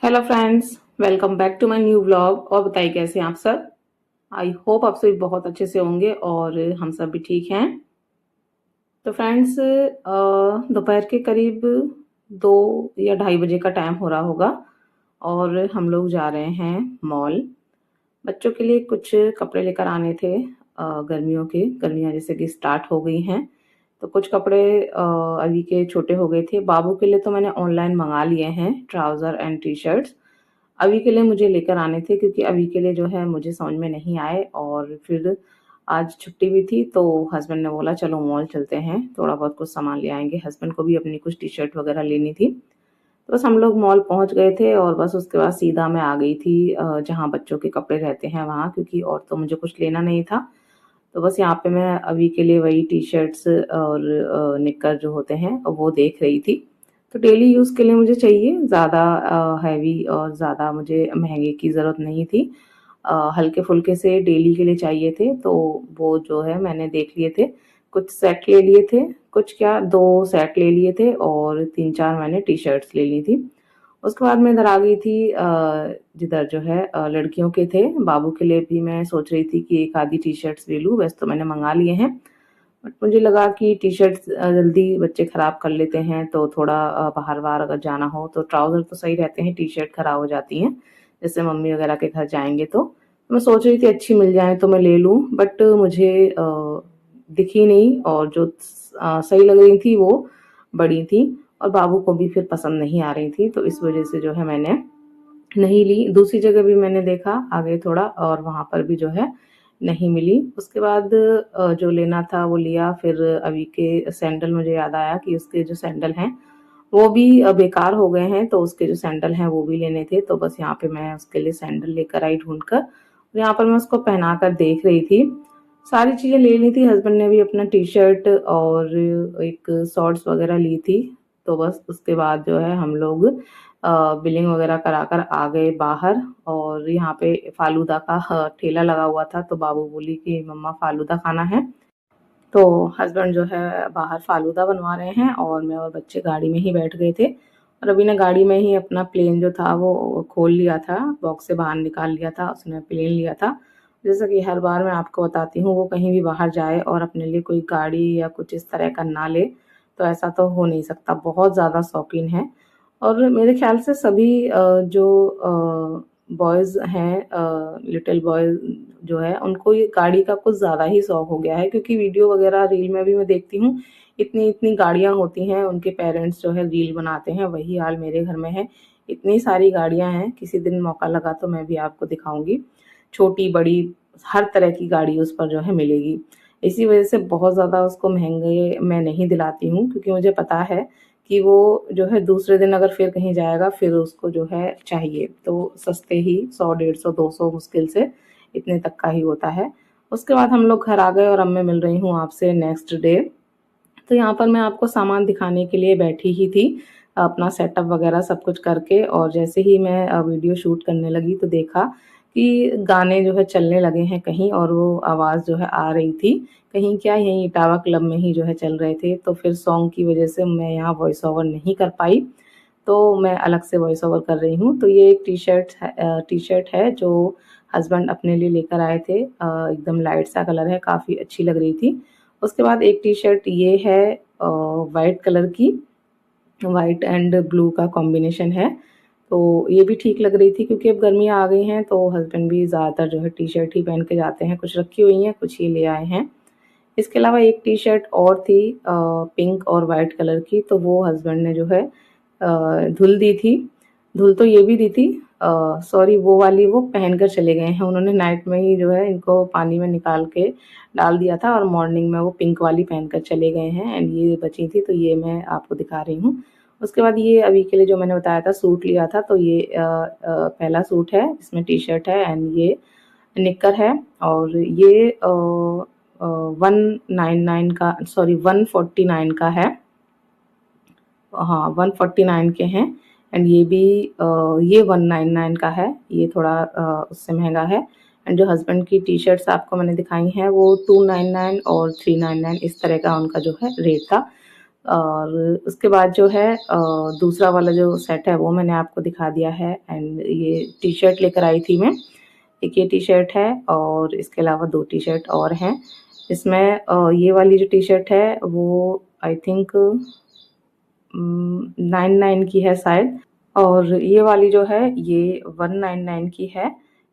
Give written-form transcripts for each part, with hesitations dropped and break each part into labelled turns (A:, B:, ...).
A: Hello friends, welcome back to my new vlog. और बताइए कैसे हैं आप सब। आई होप आप सभी बहुत अच्छे से होंगे और हम सब भी ठीक हैं। तो फ्रेंड्स, दोपहर के करीब 2 या 2:30 बजे का टाइम हो रहा होगा और हम लोग जा रहे हैं मॉल। बच्चों के लिए कुछ कपड़े लेकर आने थे। गर्मियों के, गर्मियाँ जैसे कि स्टार्ट हो गई हैं तो कुछ कपड़े अभी के छोटे हो गए थे। बाबू के लिए तो मैंने ऑनलाइन मंगा लिए हैं ट्राउज़र एंड टी शर्ट्स। अभी के लिए मुझे लेकर आने थे क्योंकि अभी के लिए जो है मुझे समझ में नहीं आए। और फिर आज छुट्टी भी थी तो हस्बैंड ने बोला चलो मॉल चलते हैं, थोड़ा बहुत कुछ सामान ले आएंगे। हस्बैंड को भी अपनी कुछ टी शर्ट वगैरह लेनी थी। तो बस हम लोग मॉल पहुंच गए थे और बस उसके बाद सीधा मैं आ गई थी जहाँ बच्चों के कपड़े रहते हैं वहाँ, क्योंकि और तो मुझे कुछ लेना नहीं था। तो बस यहाँ पे मैं अभी के लिए वही टी शर्ट्स और निक्कर जो होते हैं वो देख रही थी। तो डेली यूज़ के लिए मुझे चाहिए, ज़्यादा हैवी और ज़्यादा मुझे महंगे की ज़रूरत नहीं थी। हल्के फुल्के से डेली के लिए चाहिए थे तो वो जो है मैंने देख लिए थे। कुछ सेट ले लिए थे, कुछ क्या 2 सेट ले लिए थे और 3-4 मैंने टी शर्ट्स ले ली थी। उसके बाद मैं इधर आ गई थी जिधर जो है लड़कियों के थे। बाबू के लिए भी मैं सोच रही थी कि एक आधी टी शर्ट्स ले लूँ, वैसे तो मैंने मंगा लिए हैं। बट मुझे लगा कि टी शर्ट्स जल्दी बच्चे ख़राब कर लेते हैं तो थोड़ा बाहर-वाहर अगर जाना हो तो ट्राउज़र तो सही रहते हैं, टी शर्ट ख़राब हो जाती हैं, जैसे मम्मी वगैरह के घर जाएँगे तो। मैं सोच रही थी अच्छी मिल जाएँ तो मैं ले लूँ, बट मुझे दिखी नहीं और जो सही लग रही थी वो बड़ी थी और बाबू को भी फिर पसंद नहीं आ रही थी, तो इस वज़ह से जो है मैंने नहीं ली। दूसरी जगह भी मैंने देखा आगे थोड़ा और वहाँ पर भी जो है नहीं मिली। उसके बाद जो लेना था वो लिया। फिर अभी के सैंडल मुझे याद आया कि उसके जो सैंडल हैं वो भी बेकार हो गए हैं, तो उसके जो सैंडल हैं वो भी लेने थे। तो बस यहाँ पे मैं उसके लिए सैंडल लेकर आई ढूँढ कर। और यहाँ पर मैं उसको पहना कर देख रही थी। सारी चीज़ें ले ली थी, हस्बैंड ने भी अपना टी-शर्ट और एक शॉर्ट्स वगैरह ली थी। तो बस उसके बाद जो है हम लोग बिलिंग वगैरह कराकर आ गए बाहर। और यहाँ पे फालूदा का ठेला लगा हुआ था तो बाबू बोली कि मम्मा फालूदा खाना है। तो हस्बैंड जो है बाहर फालूदा बनवा रहे हैं और मैं और बच्चे गाड़ी में ही बैठ गए थे। और अभी ने गाड़ी में ही अपना प्लेन जो था वो खोल लिया था, बॉक्स से बाहर निकाल लिया था, उसने प्लेन लिया था। जैसा कि हर बार मैं आपको बताती हूँ, वो कहीं भी बाहर जाए और अपने लिए कोई गाड़ी या कुछ इस तरह का ना ले तो ऐसा तो हो नहीं सकता, बहुत ज़्यादा शौकीन है। और मेरे ख्याल से सभी जो बॉयज़ हैं, लिटिल बॉय जो है उनको ये गाड़ी का कुछ ज़्यादा ही शौक हो गया है, क्योंकि वीडियो वगैरह रील में भी मैं देखती हूँ, इतनी इतनी गाड़ियाँ होती हैं, उनके पेरेंट्स जो है रील बनाते हैं। वही हाल मेरे घर में है, इतनी सारी गाड़ियाँ हैं। किसी दिन मौका लगा तो मैं भी आपको दिखाऊंगी। छोटी बड़ी हर तरह की गाड़ी उस पर जो है मिलेगी। इसी वजह से बहुत ज़्यादा उसको महंगे मैं नहीं दिलाती हूँ, क्योंकि मुझे पता है कि वो जो है दूसरे दिन अगर फिर कहीं जाएगा फिर उसको जो है चाहिए। तो सस्ते ही 100, 150, 200 मुश्किल से इतने तक का ही होता है। उसके बाद हम लोग घर आ गए और अब मैं मिल रही हूँ आपसे नेक्स्ट डे। तो यहाँ पर मैं आपको सामान दिखाने के लिए बैठी ही थी, अपना सेटअप वगैरह सब कुछ करके। और जैसे ही मैं वीडियो शूट करने लगी तो देखा कि गाने जो है चलने लगे हैं कहीं, और वो आवाज़ जो है आ रही थी कहीं क्या, यहीं इटावा क्लब में ही जो है चल रहे थे। तो फिर सॉन्ग की वजह से मैं यहाँ वॉइस ओवर नहीं कर पाई, तो मैं अलग से वॉइस ओवर कर रही हूँ। तो ये एक टी-शर्ट है जो हस्बैंड अपने लिए लेकर आए थे। एकदम लाइट सा कलर है, काफ़ी अच्छी लग रही थी। उसके बाद एक टी-शर्ट ये है वाइट कलर की, वाइट एंड ब्लू का कॉम्बिनेशन है। तो ये भी ठीक लग रही थी, क्योंकि अब गर्मियाँ आ गई हैं तो हस्बैंड भी ज़्यादातर जो है टी-शर्ट ही पहन के जाते हैं। कुछ रखी हुई हैं, कुछ ये ले आए हैं। इसके अलावा एक टी-शर्ट और थी पिंक और वाइट कलर की, तो वो हस्बैंड ने जो है धुल दी थी। धुल तो ये भी दी थी, सॉरी, वो वाली वो पहन कर चले गए हैं। उन्होंने नाइट में ही जो है इनको पानी में निकाल के डाल दिया था और मॉर्निंग में वो पिंक वाली पहन कर चले गए हैं। एंड ये बची थी तो ये मैं आपको दिखा रही हूँ। उसके बाद ये अभी के लिए जो मैंने बताया था सूट लिया था, तो ये पहला सूट है, इसमें टी-शर्ट है एंड ये निक्कर है। और ये 199 का, सॉरी 149 का है। हाँ, 149 के हैं। एंड ये भी ये 199 का है, ये थोड़ा उससे महंगा है। एंड जो हस्बैंड की टी शर्ट्स आपको मैंने दिखाई हैं वो 299 और 399 इस तरह का उनका जो है रेट था। और उसके बाद जो है दूसरा वाला जो सेट है वो मैंने आपको दिखा दिया है। एंड ये टी शर्ट लेकर आई थी मैं, एक ये टी शर्ट है और इसके अलावा 2 टी शर्ट और हैं। इसमें ये वाली जो टी शर्ट है वो आई थिंक 99 की है शायद, और ये वाली जो है ये 199 की है।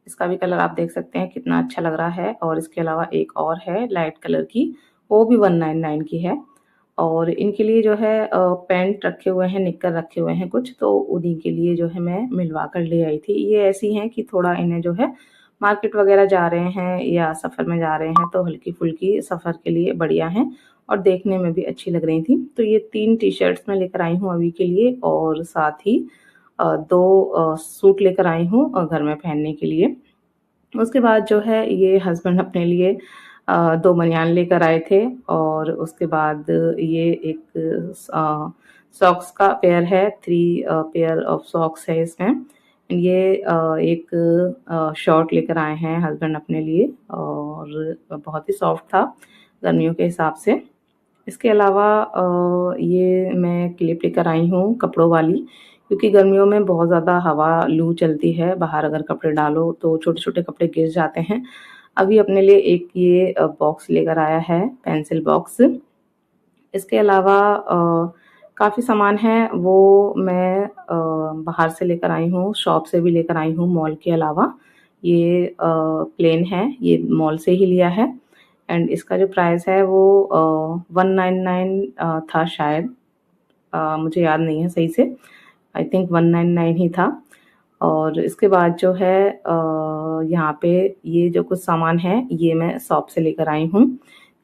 A: इसका भी कलर आप देख सकते हैं कितना अच्छा लग रहा है। और इसके अलावा एक और है लाइट कलर की, वो भी 199 की है। और इनके लिए जो है पैंट रखे हुए हैं, निक्कर रखे हुए हैं कुछ, तो उन्हीं के लिए जो है मैं मिलवा कर ले आई थी। ये ऐसी हैं कि थोड़ा इन्हें जो है मार्केट वगैरह जा रहे हैं या सफ़र में जा रहे हैं तो हल्की-फुल्की सफ़र के लिए बढ़िया हैं और देखने में भी अच्छी लग रही थी। तो ये 3 टी-शर्ट्स मैं लेकर आई हूँ अभी के लिए, और साथ ही 2 सूट लेकर आई हूँ घर में पहनने के लिए। उसके बाद जो है ये हस्बैंड अपने लिए 2 बनियान लेकर आए थे, और उसके बाद ये एक सॉक्स का पेयर है, 3 पेयर ऑफ सॉक्स है इसमें। ये एक शॉर्ट लेकर आए हैं हस्बैंड अपने लिए, और बहुत ही सॉफ्ट था गर्मियों के हिसाब से। इसके अलावा ये मैं क्लिप लेकर आई हूँ कपड़ों वाली, क्योंकि गर्मियों में बहुत ज़्यादा हवा लू चलती है, बाहर अगर कपड़े डालो तो छोटे-छोटे कपड़े गिर जाते हैं। अभी अपने लिए एक ये बॉक्स लेकर आया है, पेंसिल बॉक्स। इसके अलावा काफ़ी सामान है वो मैं बाहर से लेकर आई हूँ, शॉप से भी लेकर आई हूँ मॉल के अलावा। ये प्लेन है, ये मॉल से ही लिया है। एंड इसका जो प्राइस है वो 199 था शायद, मुझे याद नहीं है सही से, आई थिंक 199 ही था। और इसके बाद जो है यहाँ पे ये जो कुछ सामान है ये मैं शॉप से लेकर आई हूँ,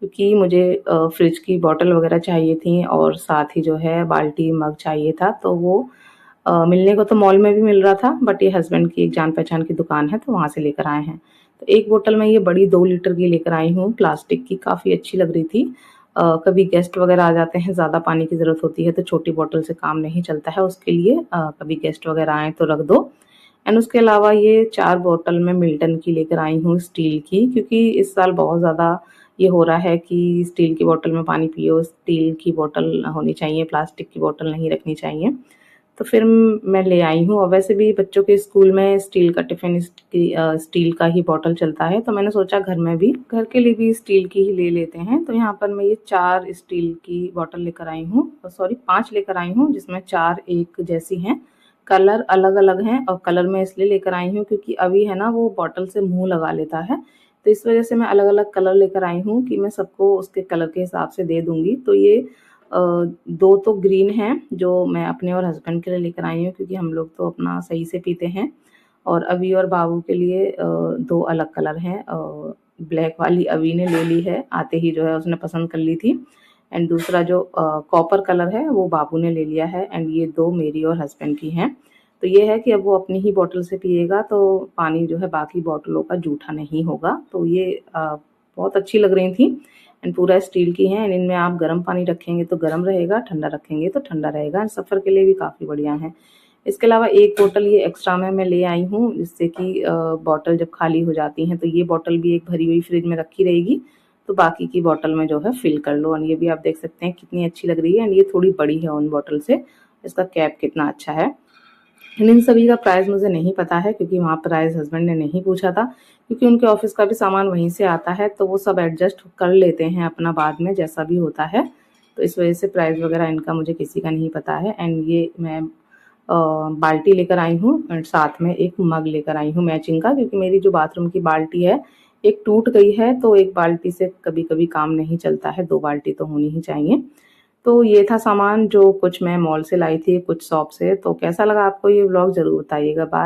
A: क्योंकि मुझे फ्रिज की बॉटल वगैरह चाहिए थी और साथ ही जो है बाल्टी मग चाहिए था। तो वो मिलने को तो मॉल में भी मिल रहा था, बट ये हस्बैंड की एक जान पहचान की दुकान है तो वहाँ से लेकर आए हैं। तो एक बोतल मैं ये बड़ी 2 लीटर की लेकर आई हूँ, प्लास्टिक की, काफ़ी अच्छी लग रही थी। कभी गेस्ट वगैरह आ जाते हैं, ज़्यादा पानी की ज़रूरत होती है तो छोटी बोतल से काम नहीं चलता है, उसके लिए कभी गेस्ट वगैरह आएँ तो रख दो। एंड उसके अलावा ये 4 बोतल मैं मिल्टन की लेकर आई हूँ स्टील की, क्योंकि इस साल बहुत ज़्यादा ये हो रहा है कि स्टील की बोतल में पानी पियो, स्टील की बोतल होनी चाहिए, प्लास्टिक की बोतल नहीं रखनी चाहिए। तो फिर मैं ले आई हूँ, और वैसे भी बच्चों के स्कूल में स्टील का टिफ़िन स्टील का ही बॉटल चलता है, तो मैंने सोचा घर में भी, घर के लिए भी स्टील की ही ले लेते हैं। तो यहाँ पर मैं ये 4 स्टील की बॉटल लेकर आई हूँ, सॉरी 5 लेकर आई हूँ, जिसमें 4 एक जैसी हैं। कलर अलग-अलग हैं, और कलर मैं इसलिए लेकर आई हूँ क्योंकि अभी है ना वो बॉटल से मुँह लगा लेता है, तो इस वज़ह से मैं अलग-अलग कलर लेकर आई हूँ कि मैं सबको उसके कलर के हिसाब से दे दूँगी। तो ये 2 तो ग्रीन हैं जो मैं अपने और हस्बैंड के लिए लेकर आई हूँ, क्योंकि हम लोग तो अपना सही से पीते हैं, और अभी और बाबू के लिए 2 अलग कलर हैं। ब्लैक वाली अभी ने ले ली है, आते ही जो है उसने पसंद कर ली थी। एंड दूसरा जो कॉपर कलर है वो बाबू ने ले लिया है, एंड ये 2 मेरी और हस्बैंड की हैं। तो ये है कि अब वो अपनी ही बॉटल से पिएगा तो पानी जो है बाकी बॉटलों का जूठा नहीं होगा। तो ये बहुत अच्छी लग रही थी, एंड पूरा स्टील की हैं, एंड इनमें आप गर्म पानी रखेंगे तो गर्म रहेगा, ठंडा रखेंगे तो ठंडा रहेगा, एंड सफ़र के लिए भी काफ़ी बढ़िया हैं। इसके अलावा एक बोतल ये एक्स्ट्रा में मैं ले आई हूँ, जिससे कि बॉटल जब खाली हो जाती हैं तो ये बॉटल भी एक भरी हुई फ्रिज में रखी रहेगी, तो बाकी की बॉटल में जो है फ़िल कर लो। एंड ये भी आप देख सकते हैं कितनी अच्छी लग रही है, एंड ये थोड़ी बड़ी है उन बॉटल से। इसका कैप कितना अच्छा है। इन सभी का प्राइस मुझे नहीं पता है, क्योंकि वहाँ प्राइस हस्बैंड ने नहीं पूछा था, क्योंकि उनके ऑफिस का भी सामान वहीं से आता है, तो वो सब एडजस्ट कर लेते हैं अपना बाद में जैसा भी होता है। तो इस वजह से प्राइस वगैरह इनका मुझे किसी का नहीं पता है। एंड ये मैं बाल्टी लेकर आई हूँ, एंड साथ में एक मग लेकर आई हूँ मैचिंग का, क्योंकि मेरी जो बाथरूम की बाल्टी है एक टूट गई है, तो एक बाल्टी से कभी-कभी काम नहीं चलता है, 2 बाल्टी तो होनी ही चाहिए। तो ये था सामान जो कुछ मैं मॉल से लाई थी, कुछ शॉप से। तो कैसा लगा आपको ये व्लॉग ज़रूर बताइएगा। बाय।